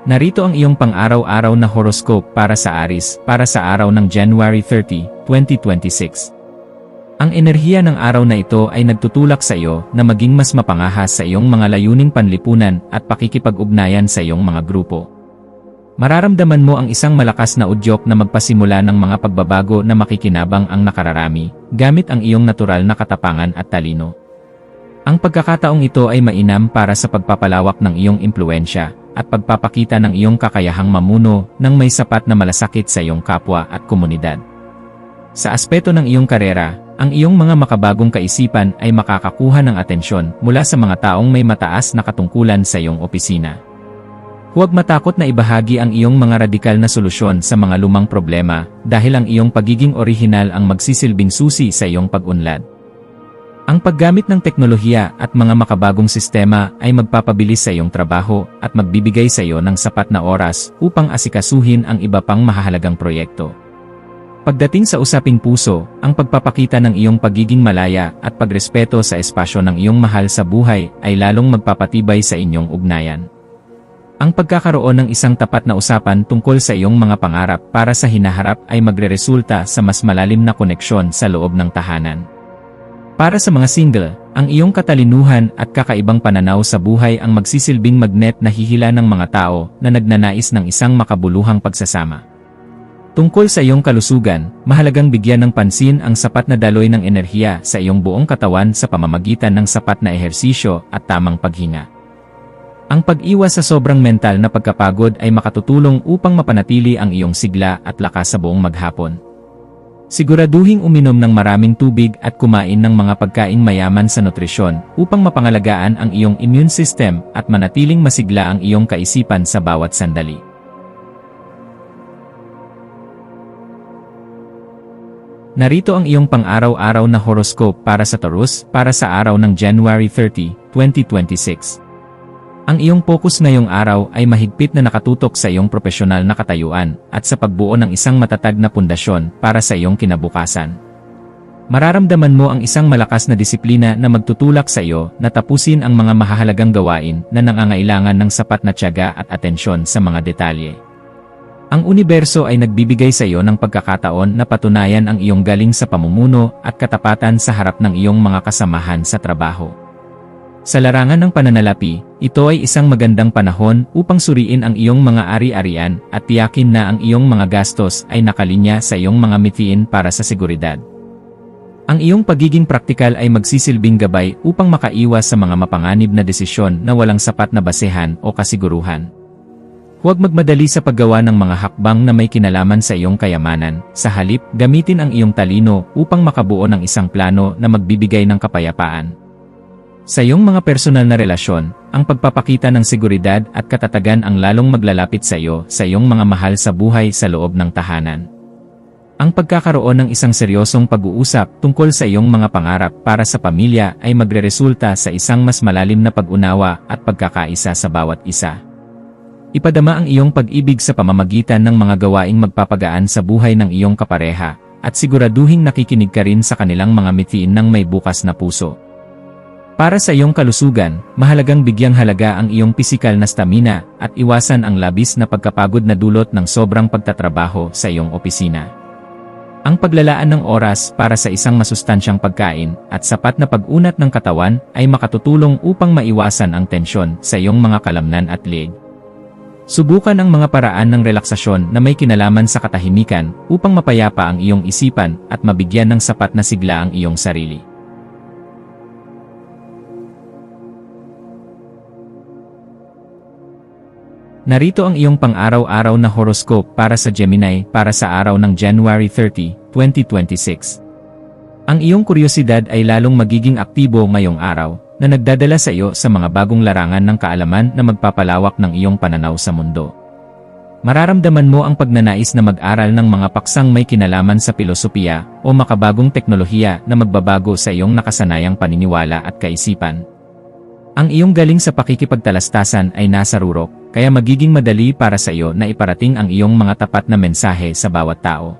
Narito ang iyong pang-araw-araw na horoscope para sa Aries, para sa araw ng January 30, 2026. Ang enerhiya ng araw na ito ay nagtutulak sa iyo na maging mas mapangahas sa iyong mga layuning panlipunan at pakikipag-ugnayan sa iyong mga grupo. Mararamdaman mo ang isang malakas na udyok na magpasimula ng mga pagbabago na makikinabang ang nakararami, gamit ang iyong natural na katapangan at talino. Ang pagkakataong ito ay mainam para sa pagpapalawak ng iyong impluensya at pagpapakita ng iyong kakayahang mamuno ng may sapat na malasakit sa iyong kapwa at komunidad. Sa aspeto ng iyong karera, ang iyong mga makabagong kaisipan ay makakakuha ng atensyon mula sa mga taong may mataas na katungkulan sa iyong opisina. Huwag matakot na ibahagi ang iyong mga radikal na solusyon sa mga lumang problema dahil ang iyong pagiging orihinal ang magsisilbing susi sa iyong pag-unlad. Ang paggamit ng teknolohiya at mga makabagong sistema ay magpapabilis sa iyong trabaho at magbibigay sa iyo ng sapat na oras upang asikasuhin ang iba pang mahahalagang proyekto. Pagdating sa usaping puso, ang pagpapakita ng iyong pagiging malaya at pagrespeto sa espasyo ng iyong mahal sa buhay ay lalong magpapatibay sa inyong ugnayan. Ang pagkakaroon ng isang tapat na usapan tungkol sa iyong mga pangarap para sa hinaharap ay magreresulta sa mas malalim na koneksyon sa loob ng tahanan. Para sa mga single, ang iyong katalinuhan at kakaibang pananaw sa buhay ang magsisilbing magnet na hihila ng mga tao na nagnanais ng isang makabuluhang pagsasama. Tungkol sa iyong kalusugan, mahalagang bigyan ng pansin ang sapat na daloy ng enerhiya sa iyong buong katawan sa pamamagitan ng sapat na ehersisyo at tamang paghinga. Ang pag-iwas sa sobrang mental na pagkapagod ay makatutulong upang mapanatili ang iyong sigla at lakas sa buong maghapon. Siguraduhing uminom ng maraming tubig at kumain ng mga pagkaing mayaman sa nutrisyon upang mapangalagaan ang iyong immune system at manatiling masigla ang iyong kaisipan sa bawat sandali. Narito ang iyong pang-araw-araw na horoscope para sa Taurus para sa araw ng January 30, 2026. Ang iyong focus ngayong araw ay mahigpit na nakatutok sa iyong propesyonal na katayuan at sa pagbuo ng isang matatag na pundasyon para sa iyong kinabukasan. Mararamdaman mo ang isang malakas na disiplina na magtutulak sa iyo na tapusin ang mga mahahalagang gawain na nangangailangan ng sapat na tiyaga at atensyon sa mga detalye. Ang universo ay nagbibigay sa iyo ng pagkakataon na patunayan ang iyong galing sa pamumuno at katapatan sa harap ng iyong mga kasamahan sa trabaho. Sa larangan ng pananalapi, ito ay isang magandang panahon upang suriin ang iyong mga ari-arian at tiyakin na ang iyong mga gastos ay nakalinya sa iyong mga mithiin para sa seguridad. Ang iyong pagiging praktikal ay magsisilbing gabay upang makaiwas sa mga mapanganib na desisyon na walang sapat na basehan o kasiguruhan. Huwag magmadali sa paggawa ng mga hakbang na may kinalaman sa iyong kayamanan, sa halip, gamitin ang iyong talino upang makabuo ng isang plano na magbibigay ng kapayapaan. Sa iyong mga personal na relasyon, ang pagpapakita ng seguridad at katatagan ang lalong maglalapit sa iyo sa iyong mga mahal sa buhay sa loob ng tahanan. Ang pagkakaroon ng isang seryosong pag-uusap tungkol sa iyong mga pangarap para sa pamilya ay magreresulta sa isang mas malalim na pag-unawa at pagkakaisa sa bawat isa. Ipadama ang iyong pag-ibig sa pamamagitan ng mga gawaing magpapagaan sa buhay ng iyong kapareha at siguraduhing nakikinig ka rin sa kanilang mga mithiin ng may bukas na puso. Para sa iyong kalusugan, mahalagang bigyang halaga ang iyong pisikal na stamina at iwasan ang labis na pagkapagod na dulot ng sobrang pagtatrabaho sa iyong opisina. Ang paglalaan ng oras para sa isang masustansyang pagkain at sapat na pag-unat ng katawan ay makatutulong upang maiwasan ang tensyon sa iyong mga kalamnan at leeg. Subukan ang mga paraan ng relaksasyon na may kinalaman sa katahimikan upang mapayapa ang iyong isipan at mabigyan ng sapat na sigla ang iyong sarili. Narito ang iyong pang-araw-araw na horoscope para sa Gemini para sa araw ng January 30, 2026. Ang iyong kuryosidad ay lalong magiging aktibo ngayong araw na nagdadala sa iyo sa mga bagong larangan ng kaalaman na magpapalawak ng iyong pananaw sa mundo. Mararamdaman mo ang pagnanais na mag-aral ng mga paksang may kinalaman sa pilosopiya o makabagong teknolohiya na magbabago sa iyong nakasanayang paniniwala at kaisipan. Ang iyong galing sa pakikipagtalastasan ay nasa rurok, kaya magiging madali para sa iyo na iparating ang iyong mga tapat na mensahe sa bawat tao.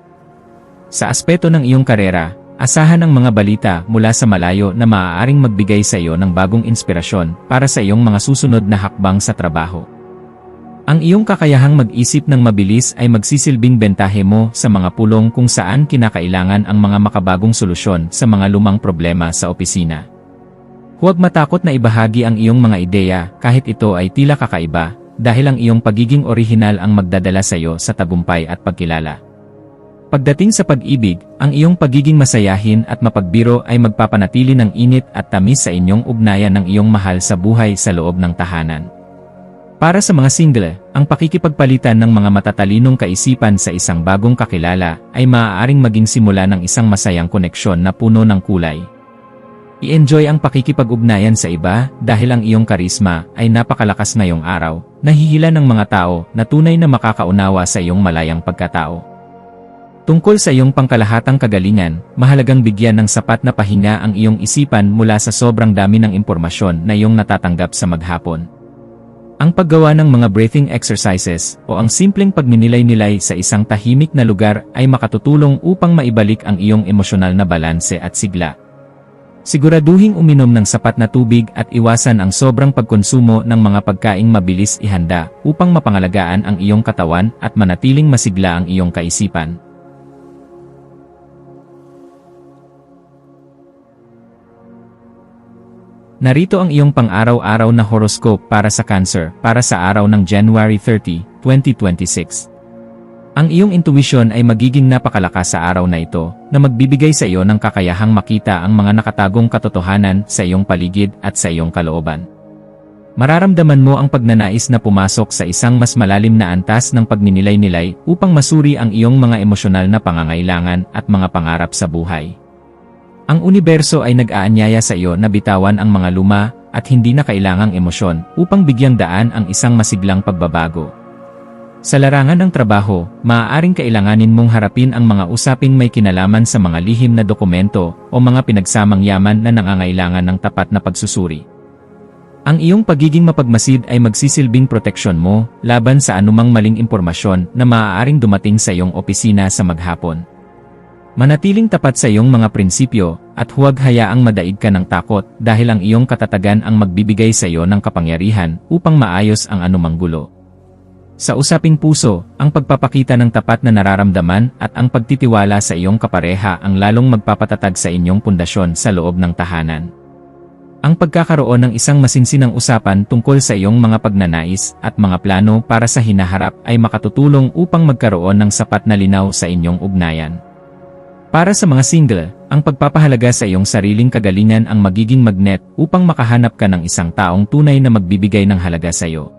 Sa aspeto ng iyong karera, asahan ang mga balita mula sa malayo na maaaring magbigay sa iyo ng bagong inspirasyon para sa iyong mga susunod na hakbang sa trabaho. Ang iyong kakayahang mag-isip ng mabilis ay magsisilbing bentahe mo sa mga pulong kung saan kinakailangan ang mga makabagong solusyon sa mga lumang problema sa opisina. Huwag matakot na ibahagi ang iyong mga ideya kahit ito ay tila kakaiba, dahil ang iyong pagiging orihinal ang magdadala sa iyo sa tagumpay at pagkilala. Pagdating sa pag-ibig, ang iyong pagiging masayahin at mapagbiro ay magpapanatili ng init at tamis sa inyong ugnayan ng iyong mahal sa buhay sa loob ng tahanan. Para sa mga single, ang pakikipagpalitan ng mga matatalinong kaisipan sa isang bagong kakilala ay maaaring maging simula ng isang masayang koneksyon na puno ng kulay. I-enjoy ang pakikipag-ugnayan sa iba dahil ang iyong karisma ay napakalakas ngayong araw, nahihila ng mga tao na tunay na makakaunawa sa iyong malayang pagkatao. Tungkol sa iyong pangkalahatang kagalingan, mahalagang bigyan ng sapat na pahinga ang iyong isipan mula sa sobrang dami ng impormasyon na iyong natatanggap sa maghapon. Ang paggawa ng mga breathing exercises o ang simpleng pagninilay-nilay sa isang tahimik na lugar ay makatutulong upang maibalik ang iyong emosyonal na balanse at sigla. Siguraduhing uminom ng sapat na tubig at iwasan ang sobrang pagkonsumo ng mga pagkaing mabilis ihanda upang mapangalagaan ang iyong katawan at manatiling masigla ang iyong kaisipan. Narito ang iyong pang-araw-araw na horoscope para sa Cancer para sa araw ng January 30, 2026. Ang iyong intuition ay magiging napakalakas sa araw na ito na magbibigay sa iyo ng kakayahang makita ang mga nakatagong katotohanan sa iyong paligid at sa iyong kalooban. Mararamdaman mo ang pagnanais na pumasok sa isang mas malalim na antas ng pagninilay-nilay upang masuri ang iyong mga emosyonal na pangangailangan at mga pangarap sa buhay. Ang universo ay nag-aanyaya sa iyo na bitawan ang mga luma at hindi na kailangang emosyon upang bigyang daan ang isang masiglang pagbabago. Sa larangan ng trabaho, maaaring kailanganin mong harapin ang mga usaping may kinalaman sa mga lihim na dokumento o mga pinagsamang yaman na nangangailangan ng tapat na pagsusuri. Ang iyong pagiging mapagmasid ay magsisilbing proteksyon mo laban sa anumang maling impormasyon na maaaring dumating sa iyong opisina sa maghapon. Manatiling tapat sa iyong mga prinsipyo at huwag hayaang madaig ka ng takot dahil ang iyong katatagan ang magbibigay sa iyo ng kapangyarihan upang maayos ang anumang gulo. Sa usaping puso, ang pagpapakita ng tapat na nararamdaman at ang pagtitiwala sa iyong kapareha ang lalong magpapatatag sa inyong pundasyon sa loob ng tahanan. Ang pagkakaroon ng isang masinsinang usapan tungkol sa iyong mga pagnanais at mga plano para sa hinaharap ay makatutulong upang magkaroon ng sapat na linaw sa inyong ugnayan. Para sa mga single, ang pagpapahalaga sa iyong sariling kagalingan ang magiging magnet upang makahanap ka ng isang taong tunay na magbibigay ng halaga sa iyo.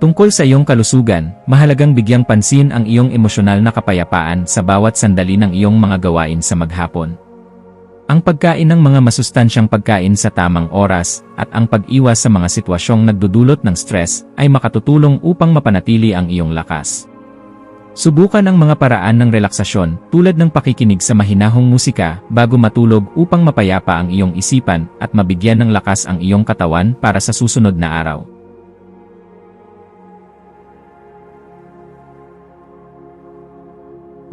Tungkol sa iyong kalusugan, mahalagang bigyang pansin ang iyong emosyonal na kapayapaan sa bawat sandali ng iyong mga gawain sa maghapon. Ang pagkain ng mga masustansyang pagkain sa tamang oras at ang pag-iwas sa mga sitwasyong nagdudulot ng stress ay makatutulong upang mapanatili ang iyong lakas. Subukan ang mga paraan ng relaksasyon tulad ng pakikinig sa mahinahong musika bago matulog upang mapayapa ang iyong isipan at mabigyan ng lakas ang iyong katawan para sa susunod na araw.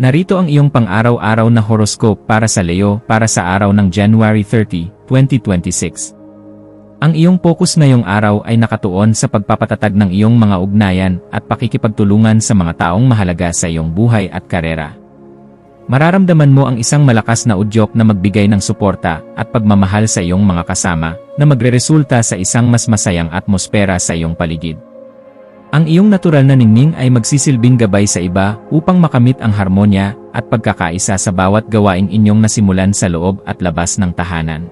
Narito ang iyong pang-araw-araw na horoscope para sa Leo para sa araw ng January 30, 2026. Ang iyong focus ngayong araw ay nakatuon sa pagpapatatag ng iyong mga ugnayan at pakikipagtulungan sa mga taong mahalaga sa iyong buhay at karera. Mararamdaman mo ang isang malakas na udyok na magbigay ng suporta at pagmamahal sa iyong mga kasama na magreresulta sa isang mas masayang atmosfera sa iyong paligid. Ang iyong natural na ningning ay magsisilbing gabay sa iba upang makamit ang harmonya at pagkakaisa sa bawat gawaing inyong nasimulan sa loob at labas ng tahanan.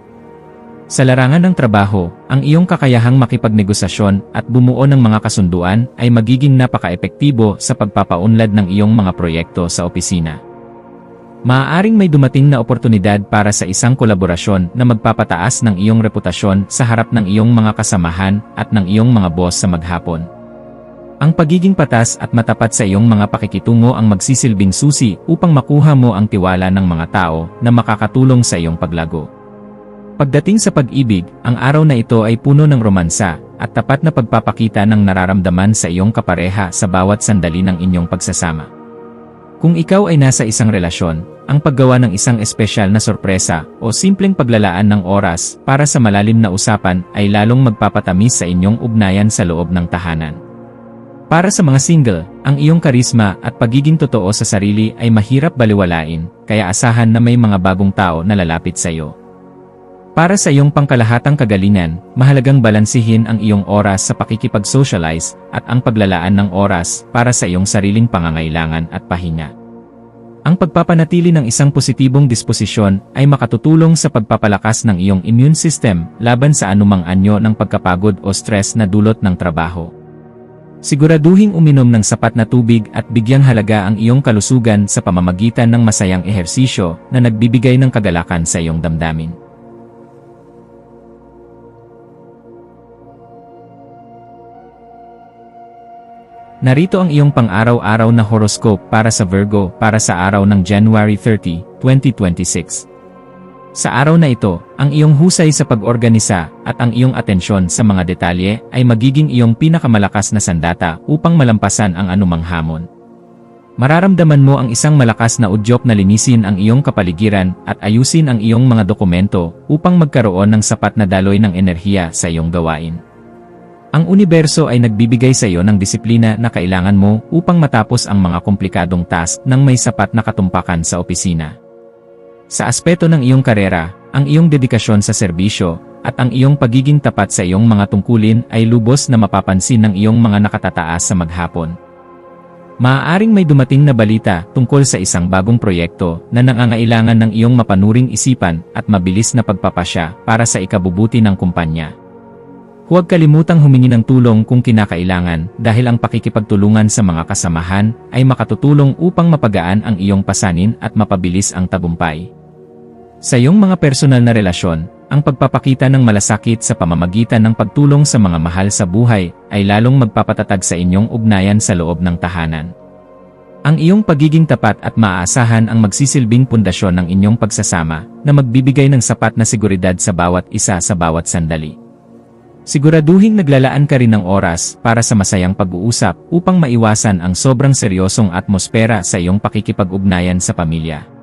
Sa larangan ng trabaho, ang iyong kakayahang makipagnegosasyon at bumuo ng mga kasunduan ay magiging napaka-epektibo sa pagpapaunlad ng iyong mga proyekto sa opisina. Maaaring may dumating na oportunidad para sa isang kolaborasyon na magpapataas ng iyong reputasyon sa harap ng iyong mga kasamahan at ng iyong mga boss sa maghapon. Ang pagiging patas at matapat sa iyong mga pakikitungo ang magsisilbing susi upang makuha mo ang tiwala ng mga tao na makakatulong sa iyong paglago. Pagdating sa pag-ibig, ang araw na ito ay puno ng romansa at tapat na pagpapakita ng nararamdaman sa iyong kapareha sa bawat sandali ng inyong pagsasama. Kung ikaw ay nasa isang relasyon, ang paggawa ng isang espesyal na sorpresa o simpleng paglalaan ng oras para sa malalim na usapan ay lalong magpapatamis sa inyong ugnayan sa loob ng tahanan. Para sa mga single, ang iyong karisma at pagiging totoo sa sarili ay mahirap baliwalain, kaya asahan na may mga bagong tao na lalapit sa iyo. Para sa iyong pangkalahatang kagalingan, mahalagang balansihin ang iyong oras sa pakikipag-socialize at ang paglalaan ng oras para sa iyong sariling pangangailangan at pahinga. Ang pagpapanatili ng isang positibong disposisyon ay makatutulong sa pagpapalakas ng iyong immune system laban sa anumang anyo ng pagkapagod o stress na dulot ng trabaho. Siguraduhing uminom ng sapat na tubig at bigyang halaga ang iyong kalusugan sa pamamagitan ng masayang ehersisyo na nagbibigay ng kagalakan sa iyong damdamin. Narito ang iyong pang-araw-araw na horoscope para sa Virgo para sa araw ng January 30, 2026. Sa araw na ito, ang iyong husay sa pag-organisa at ang iyong atensyon sa mga detalye ay magiging iyong pinakamalakas na sandata upang malampasan ang anumang hamon. Mararamdaman mo ang isang malakas na udyok na linisin ang iyong kapaligiran at ayusin ang iyong mga dokumento upang magkaroon ng sapat na daloy ng enerhiya sa iyong gawain. Ang universo ay nagbibigay sa iyo ng disiplina na kailangan mo upang matapos ang mga komplikadong task nang may sapat na katumpakan sa opisina. Sa aspeto ng iyong karera, ang iyong dedikasyon sa serbisyo, at ang iyong pagiging tapat sa iyong mga tungkulin ay lubos na mapapansin ng iyong mga nakatataas sa maghapon. Maaaring may dumating na balita tungkol sa isang bagong proyekto na nangangailangan ng iyong mapanuring isipan at mabilis na pagpapasya para sa ikabubuti ng kumpanya. Huwag kalimutang humingi ng tulong kung kinakailangan dahil ang pakikipagtulungan sa mga kasamahan ay makatutulong upang mapagaan ang iyong pasanin at mapabilis ang tagumpay. Sa iyong mga personal na relasyon, ang pagpapakita ng malasakit sa pamamagitan ng pagtulong sa mga mahal sa buhay ay lalong magpapatatag sa inyong ugnayan sa loob ng tahanan. Ang iyong pagiging tapat at maaasahan ang magsisilbing pundasyon ng inyong pagsasama na magbibigay ng sapat na seguridad sa bawat isa sa bawat sandali. Siguraduhing naglalaan ka rin ng oras para sa masayang pag-uusap upang maiwasan ang sobrang seryosong atmosfera sa iyong pakikipag-ugnayan sa pamilya.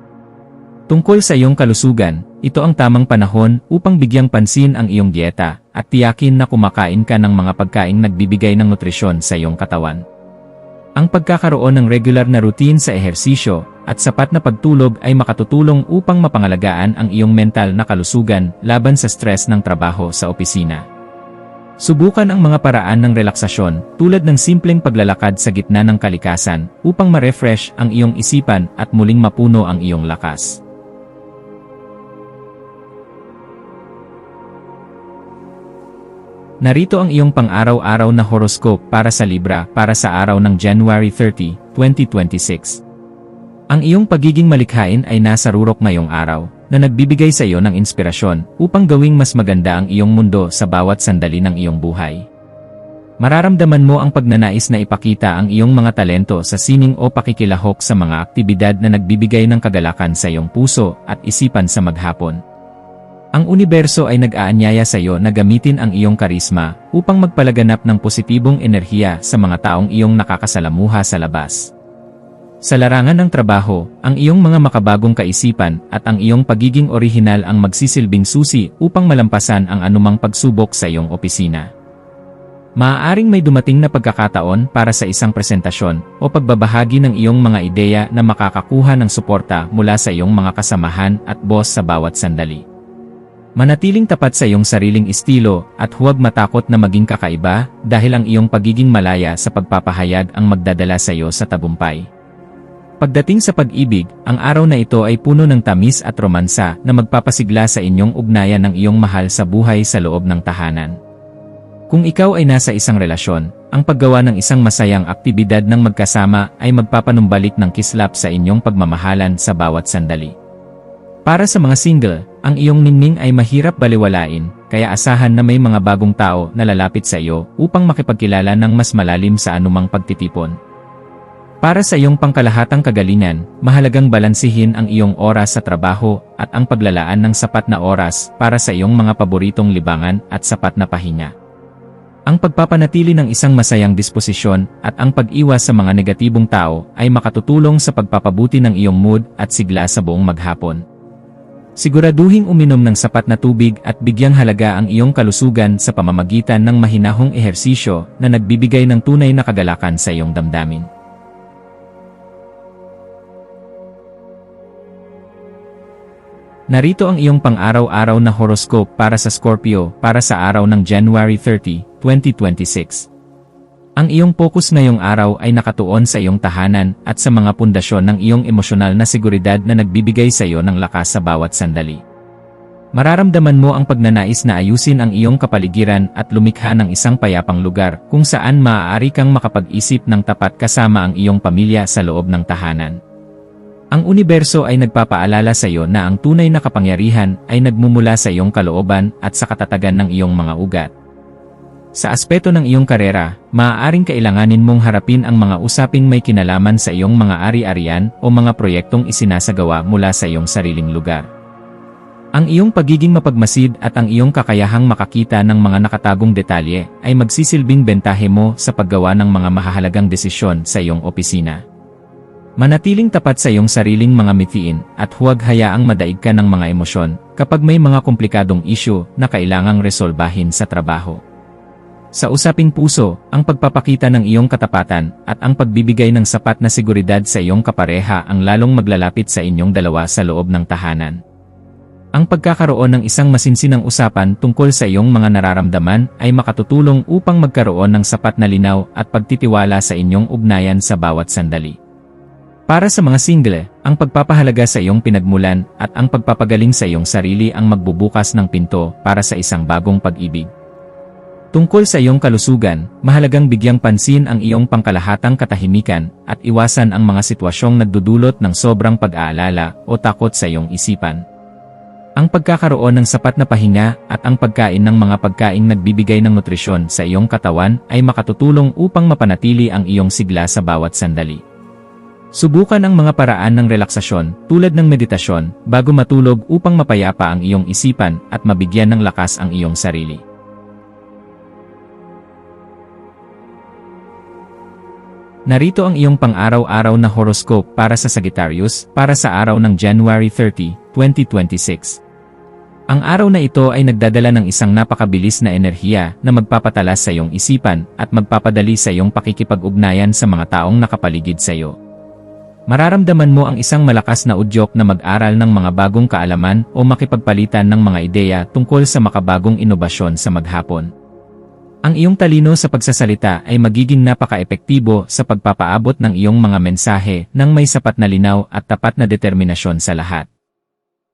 Tungkol sa iyong kalusugan, ito ang tamang panahon upang bigyang pansin ang iyong dieta at tiyakin na kumakain ka ng mga pagkaing nagbibigay ng nutrisyon sa iyong katawan. Ang pagkakaroon ng regular na routine sa ehersisyo at sapat na pagtulog ay makatutulong upang mapangalagaan ang iyong mental na kalusugan laban sa stress ng trabaho sa opisina. Subukan ang mga paraan ng relaksasyon tulad ng simpleng paglalakad sa gitna ng kalikasan upang ma-refresh ang iyong isipan at muling mapuno ang iyong lakas. Narito ang iyong pang-araw-araw na horoscope para sa Libra para sa araw ng January 30, 2026. Ang iyong pagiging malikhain ay nasa rurok ngayong araw, na nagbibigay sa iyo ng inspirasyon upang gawing mas maganda ang iyong mundo sa bawat sandali ng iyong buhay. Mararamdaman mo ang pagnanais na ipakita ang iyong mga talento sa sining o pakikilahok sa mga aktibidad na nagbibigay ng kagalakan sa iyong puso at isipan sa maghapon. Ang universo ay nag-aanyaya sa iyo na gamitin ang iyong karisma upang magpalaganap ng positibong enerhiya sa mga taong iyong nakakasalamuha sa labas. Sa larangan ng trabaho, ang iyong mga makabagong kaisipan at ang iyong pagiging orihinal ang magsisilbing susi upang malampasan ang anumang pagsubok sa iyong opisina. Maaaring may dumating na pagkakataon para sa isang presentasyon o pagbabahagi ng iyong mga ideya na makakakuha ng suporta mula sa iyong mga kasamahan at boss sa bawat sandali. Manatiling tapat sa iyong sariling estilo at huwag matakot na maging kakaiba dahil ang iyong pagiging malaya sa pagpapahayag ang magdadala sa iyo sa tagumpay. Pagdating sa pag-ibig, ang araw na ito ay puno ng tamis at romansa na magpapasigla sa inyong ugnayan ng iyong mahal sa buhay sa loob ng tahanan. Kung ikaw ay nasa isang relasyon, ang paggawa ng isang masayang aktibidad ng magkasama ay magpapanumbalik ng kislap sa inyong pagmamahalan sa bawat sandali. Para sa mga single, ang iyong ningning ay mahirap baliwalain, kaya asahan na may mga bagong tao na lalapit sa iyo upang makipagkilala ng mas malalim sa anumang pagtitipon. Para sa iyong pangkalahatang kagalingan, mahalagang balansihin ang iyong oras sa trabaho at ang paglalaan ng sapat na oras para sa iyong mga paboritong libangan at sapat na pahinga. Ang pagpapanatili ng isang masayang disposisyon at ang pag-iwas sa mga negatibong tao ay makatutulong sa pagpapabuti ng iyong mood at sigla sa buong maghapon. Siguraduhing uminom ng sapat na tubig at bigyang halaga ang iyong kalusugan sa pamamagitan ng mahinahong ehersisyo na nagbibigay ng tunay na kagalakan sa iyong damdamin. Narito ang iyong pang-araw-araw na horoscope para sa Scorpio para sa araw ng January 30, 2026. Ang iyong focus ngayong araw ay nakatuon sa iyong tahanan at sa mga pundasyon ng iyong emosyonal na seguridad na nagbibigay sa iyo ng lakas sa bawat sandali. Mararamdaman mo ang pagnanais na ayusin ang iyong kapaligiran at lumikha ng isang payapang lugar kung saan maaari kang makapag-isip ng tapat kasama ang iyong pamilya sa loob ng tahanan. Ang universo ay nagpapaalala sa iyo na ang tunay na kapangyarihan ay nagmumula sa iyong kalooban at sa katatagan ng iyong mga ugat. Sa aspeto ng iyong karera, maaaring kailanganin mong harapin ang mga usaping may kinalaman sa iyong mga ari-arian o mga proyektong isinasagawa mula sa iyong sariling lugar. Ang iyong pagiging mapagmasid at ang iyong kakayahang makakita ng mga nakatagong detalye ay magsisilbing bentahe mo sa paggawa ng mga mahahalagang desisyon sa iyong opisina. Manatiling tapat sa iyong sariling mga mithiin at huwag hayaang madaig ka ng mga emosyon kapag may mga komplikadong isyu na kailangang resolbahin sa trabaho. Sa usaping puso, ang pagpapakita ng iyong katapatan at ang pagbibigay ng sapat na seguridad sa iyong kapareha ang lalong maglalapit sa inyong dalawa sa loob ng tahanan. Ang pagkakaroon ng isang masinsinang usapan tungkol sa iyong mga nararamdaman ay makatutulong upang magkaroon ng sapat na linaw at pagtitiwala sa inyong ugnayan sa bawat sandali. Para sa mga single, ang pagpapahalaga sa iyong pinagmulan at ang pagpapagaling sa iyong sarili ang magbubukas ng pinto para sa isang bagong pag-ibig. Tungkol sa iyong kalusugan, mahalagang bigyang pansin ang iyong pangkalahatang katahimikan at iwasan ang mga sitwasyong nagdudulot ng sobrang pag-aalala o takot sa iyong isipan. Ang pagkakaroon ng sapat na pahinga at ang pagkain ng mga pagkaing nagbibigay ng nutrisyon sa iyong katawan ay makatutulong upang mapanatili ang iyong sigla sa bawat sandali. Subukan ang mga paraan ng relaksasyon tulad ng meditasyon bago matulog upang mapayapa ang iyong isipan at mabigyan ng lakas ang iyong sarili. Narito ang iyong pang-araw-araw na horoscope para sa Sagittarius para sa araw ng January 30, 2026. Ang araw na ito ay nagdadala ng isang napakabilis na enerhiya na magpapatalas sa iyong isipan at magpapadali sa iyong pakikipag-ugnayan sa mga taong nakapaligid sa iyo. Mararamdaman mo ang isang malakas na udyok na mag-aral ng mga bagong kaalaman o makipagpalitan ng mga ideya tungkol sa makabagong inobasyon sa maghapon. Ang iyong talino sa pagsasalita ay magiging napaka-epektibo sa pagpapaabot ng iyong mga mensahe nang may sapat na linaw at tapat na determinasyon sa lahat.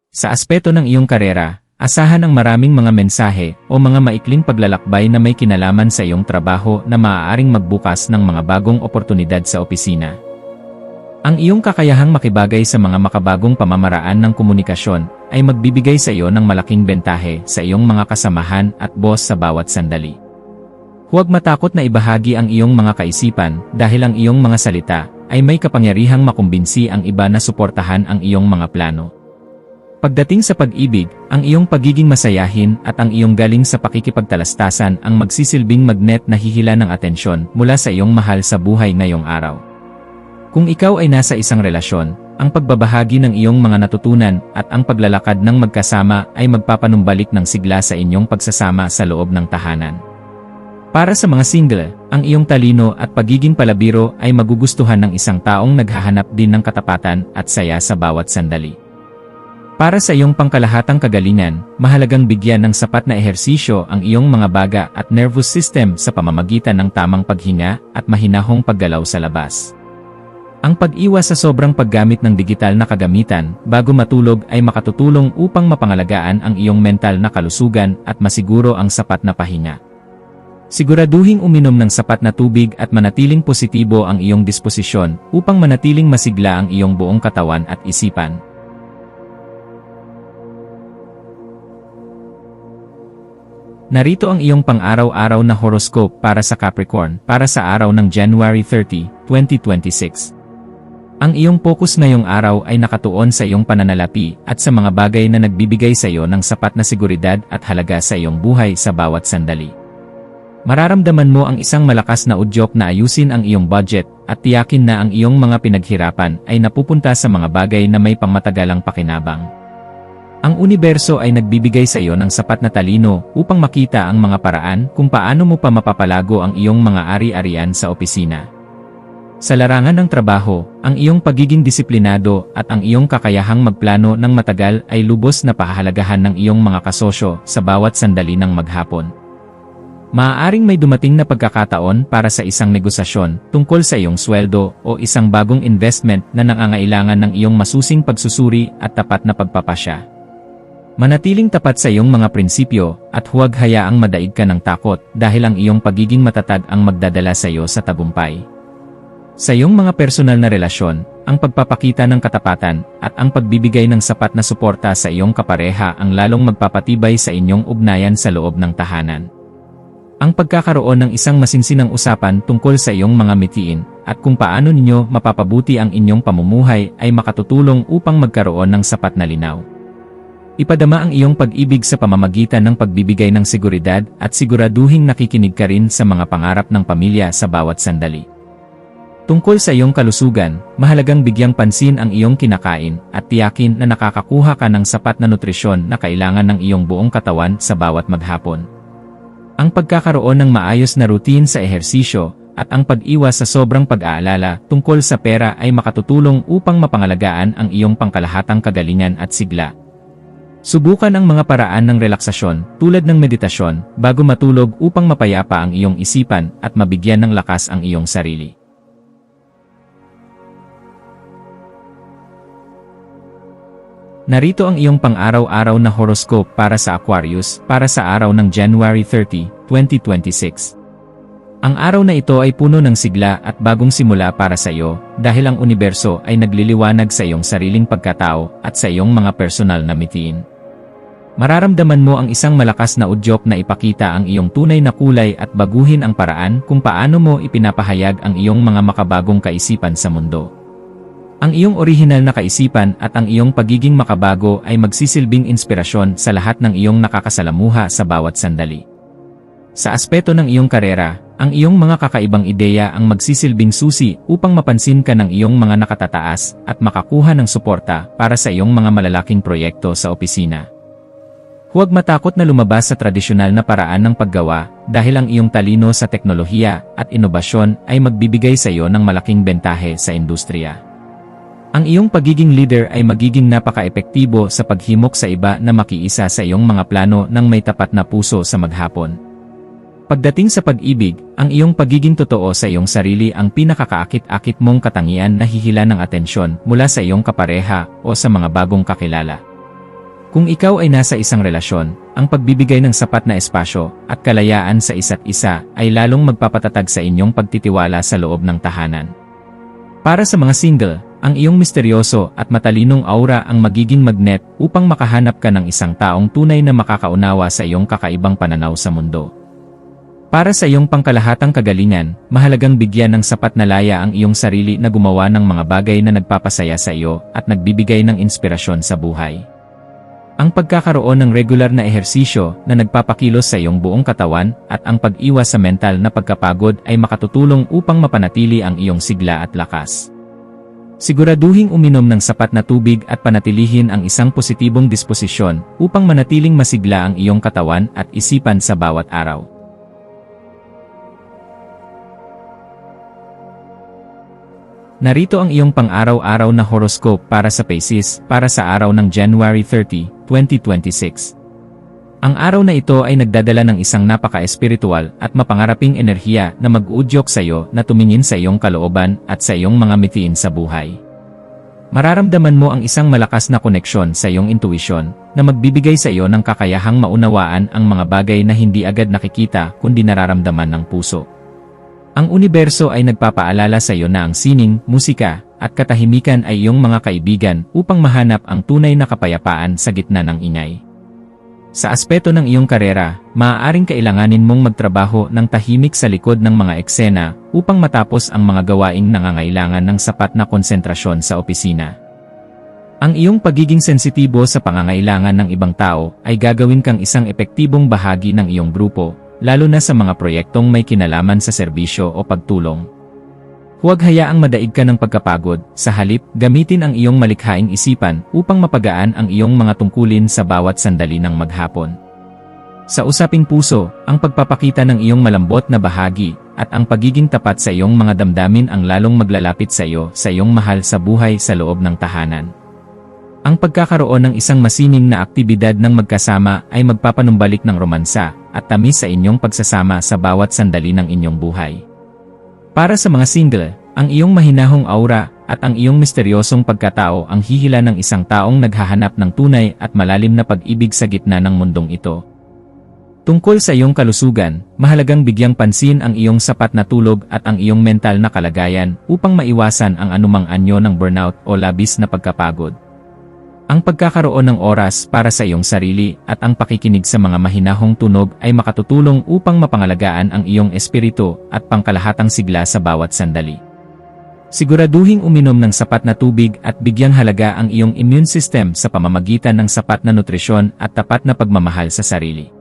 Sa aspeto ng iyong karera, asahan ang maraming mga mensahe o mga maikling paglalakbay na may kinalaman sa iyong trabaho na maaaring magbukas ng mga bagong oportunidad sa opisina. Ang iyong kakayahang makibagay sa mga makabagong pamamaraan ng komunikasyon ay magbibigay sa iyo ng malaking bentahe sa iyong mga kasamahan at boss sa bawat sandali. Huwag matakot na ibahagi ang iyong mga kaisipan dahil ang iyong mga salita ay may kapangyarihang makumbinsi ang iba na suportahan ang iyong mga plano. Pagdating sa pag-ibig, ang iyong pagiging masayahin at ang iyong galing sa pakikipagtalastasan ang magsisilbing magnet na hihila ng atensyon mula sa iyong mahal sa buhay ngayong araw. Kung ikaw ay nasa isang relasyon, ang pagbabahagi ng iyong mga natutunan at ang paglalakad ng magkasama ay magpapanumbalik ng sigla sa inyong pagsasama sa loob ng tahanan. Para sa mga single, ang iyong talino at pagiging palabiro ay magugustuhan ng isang taong naghahanap din ng katapatan at saya sa bawat sandali. Para sa iyong pangkalahatang kagalingan, mahalagang bigyan ng sapat na ehersisyo ang iyong mga baga at nervous system sa pamamagitan ng tamang paghinga at mahinahong paggalaw sa labas. Ang pag-iwas sa sobrang paggamit ng digital na kagamitan bago matulog ay makatutulong upang mapangalagaan ang iyong mental na kalusugan at masiguro ang sapat na pahinga. Siguraduhing uminom ng sapat na tubig at manatiling positibo ang iyong disposisyon upang manatiling masigla ang iyong buong katawan at isipan. Narito ang iyong pang-araw-araw na horoscope para sa Capricorn para sa araw ng January 30, 2026. Ang iyong focus ngayong araw ay nakatuon sa iyong pananalapi at sa mga bagay na nagbibigay sa iyo ng sapat na seguridad at halaga sa iyong buhay sa bawat sandali. Mararamdaman mo ang isang malakas na udyok na ayusin ang iyong budget at tiyakin na ang iyong mga pinaghirapan ay napupunta sa mga bagay na may pangmatagalang pakinabang. Ang universo ay nagbibigay sa iyo ng sapat na talino upang makita ang mga paraan kung paano mo pa mapapalago ang iyong mga ari-arian sa opisina. Sa larangan ng trabaho, ang iyong pagiging disiplinado at ang iyong kakayahang magplano ng matagal ay lubos na pahahalagahan ng iyong mga kasosyo sa bawat sandali ng maghapon. Maaaring may dumating na pagkakataon para sa isang negosasyon tungkol sa iyong sweldo o isang bagong investment na nangangailangan ng iyong masusing pagsusuri at tapat na pagpapasya. Manatiling tapat sa iyong mga prinsipyo at huwag hayaang madaig ka ng takot dahil ang iyong pagiging matatag ang magdadala sa iyo sa tagumpay. Sa iyong mga personal na relasyon, ang pagpapakita ng katapatan at ang pagbibigay ng sapat na suporta sa iyong kapareha ang lalong magpapatibay sa inyong ugnayan sa loob ng tahanan. Ang pagkakaroon ng isang masinsinang usapan tungkol sa iyong mga mitiin at kung paano ninyo mapapabuti ang inyong pamumuhay ay makatutulong upang magkaroon ng sapat na linaw. Ipadama ang iyong pag-ibig sa pamamagitan ng pagbibigay ng seguridad at siguraduhing nakikinig ka rin sa mga pangarap ng pamilya sa bawat sandali. Tungkol sa iyong kalusugan, mahalagang bigyang pansin ang iyong kinakain at tiyakin na nakakakuha ka ng sapat na nutrisyon na kailangan ng iyong buong katawan sa bawat maghapon. Ang pagkakaroon ng maayos na routine sa ehersisyo at ang pag-iwas sa sobrang pag-aalala tungkol sa pera ay makatutulong upang mapangalagaan ang iyong pangkalahatang kagalingan at sigla. Subukan ang mga paraan ng relaksasyon tulad ng meditasyon bago matulog upang mapayapa ang iyong isipan at mabigyan ng lakas ang iyong sarili. Narito ang iyong pang-araw-araw na horoscope para sa Aquarius para sa araw ng January 30, 2026. Ang araw na ito ay puno ng sigla at bagong simula para sa iyo dahil ang universo ay nagliliwanag sa iyong sariling pagkatao at sa iyong mga personal na mitiin. Mararamdaman mo ang isang malakas na udyok na ipakita ang iyong tunay na kulay at baguhin ang paraan kung paano mo ipinapahayag ang iyong mga makabagong kaisipan sa mundo. Ang iyong orihinal na kaisipan at ang iyong pagiging makabago ay magsisilbing inspirasyon sa lahat ng iyong nakakasalamuha sa bawat sandali. Sa aspeto ng iyong karera, ang iyong mga kakaibang ideya ang magsisilbing susi upang mapansin ka ng iyong mga nakatataas at makakuha ng suporta para sa iyong mga malalaking proyekto sa opisina. Huwag matakot na lumabas sa tradisyonal na paraan ng paggawa dahil ang iyong talino sa teknolohiya at inobasyon ay magbibigay sa iyo ng malaking bentahe sa industriya. Ang iyong pagiging leader ay magiging napaka-epektibo sa paghimok sa iba na makiisa sa iyong mga plano ng may tapat na puso sa maghapon. Pagdating sa pag-ibig, ang iyong pagiging totoo sa iyong sarili ang pinakakaakit-akit mong katangian na hihila ng atensyon mula sa iyong kapareha o sa mga bagong kakilala. Kung ikaw ay nasa isang relasyon, ang pagbibigay ng sapat na espasyo at kalayaan sa isa't isa ay lalong magpapatatag sa inyong pagtitiwala sa loob ng tahanan. Para sa mga single, ang iyong misteryoso at matalinong aura ang magiging magnet upang makahanap ka ng isang taong tunay na makakaunawa sa iyong kakaibang pananaw sa mundo. Para sa iyong pangkalahatang kagalingan, mahalagang bigyan ng sapat na laya ang iyong sarili na gumawa ng mga bagay na nagpapasaya sa iyo at nagbibigay ng inspirasyon sa buhay. Ang pagkakaroon ng regular na ehersisyo na nagpapakilos sa iyong buong katawan at ang pag-iwas sa mental na pagkapagod ay makatutulong upang mapanatili ang iyong sigla at lakas. Siguraduhing uminom ng sapat na tubig at panatilihin ang isang positibong disposisyon upang manatiling masigla ang iyong katawan at isipan sa bawat araw. Narito ang iyong pang-araw-araw na horoscope para sa Pisces para sa araw ng January 30, 2026. Ang araw na ito ay nagdadala ng isang napaka-espiritual at mapangaraping enerhiya na mag-uudyok sa iyo na tumingin sa iyong kalooban at sa iyong mga mitiin sa buhay. Mararamdaman mo ang isang malakas na koneksyon sa iyong intuisyon na magbibigay sa iyo ng kakayahang maunawaan ang mga bagay na hindi agad nakikita kundi nararamdaman ng puso. Ang universo ay nagpapaalala sa iyo na ang sining, musika, at katahimikan ay iyong mga kaibigan upang mahanap ang tunay na kapayapaan sa gitna ng ingay. Sa aspeto ng iyong karera, maaaring kailanganin mong magtrabaho ng tahimik sa likod ng mga eksena upang matapos ang mga gawaing nangangailangan ng sapat na konsentrasyon sa opisina. Ang iyong pagiging sensitibo sa pangangailangan ng ibang tao ay gagawin kang isang epektibong bahagi ng iyong grupo, lalo na sa mga proyektong may kinalaman sa serbisyo o pagtulong. Huwag hayaang madaig ka ng pagkapagod, sa halip, gamitin ang iyong malikhaing isipan upang mapagaan ang iyong mga tungkulin sa bawat sandali ng maghapon. Sa usaping puso, ang pagpapakita ng iyong malambot na bahagi, at ang pagiging tapat sa iyong mga damdamin ang lalong maglalapit sa iyong mahal sa buhay sa loob ng tahanan. Ang pagkakaroon ng isang masining na aktibidad ng magkasama ay magpapanumbalik ng romansa, at tamis sa inyong pagsasama sa bawat sandali ng inyong buhay. Para sa mga single, ang iyong mahinahong aura at ang iyong misteryosong pagkatao ang hihila ng isang taong naghahanap ng tunay at malalim na pag-ibig sa gitna ng mundong ito. Tungkol sa iyong kalusugan, mahalagang bigyang pansin ang iyong sapat na tulog at ang iyong mental na kalagayan upang maiwasan ang anumang anyo ng burnout o labis na pagkapagod. Ang pagkakaroon ng oras para sa iyong sarili at ang pakikinig sa mga mahinahong tunog ay makatutulong upang mapangalagaan ang iyong espiritu at pangkalahatang sigla sa bawat sandali. Siguraduhing uminom ng sapat na tubig at bigyang halaga ang iyong immune system sa pamamagitan ng sapat na nutrisyon at tapat na pagmamahal sa sarili.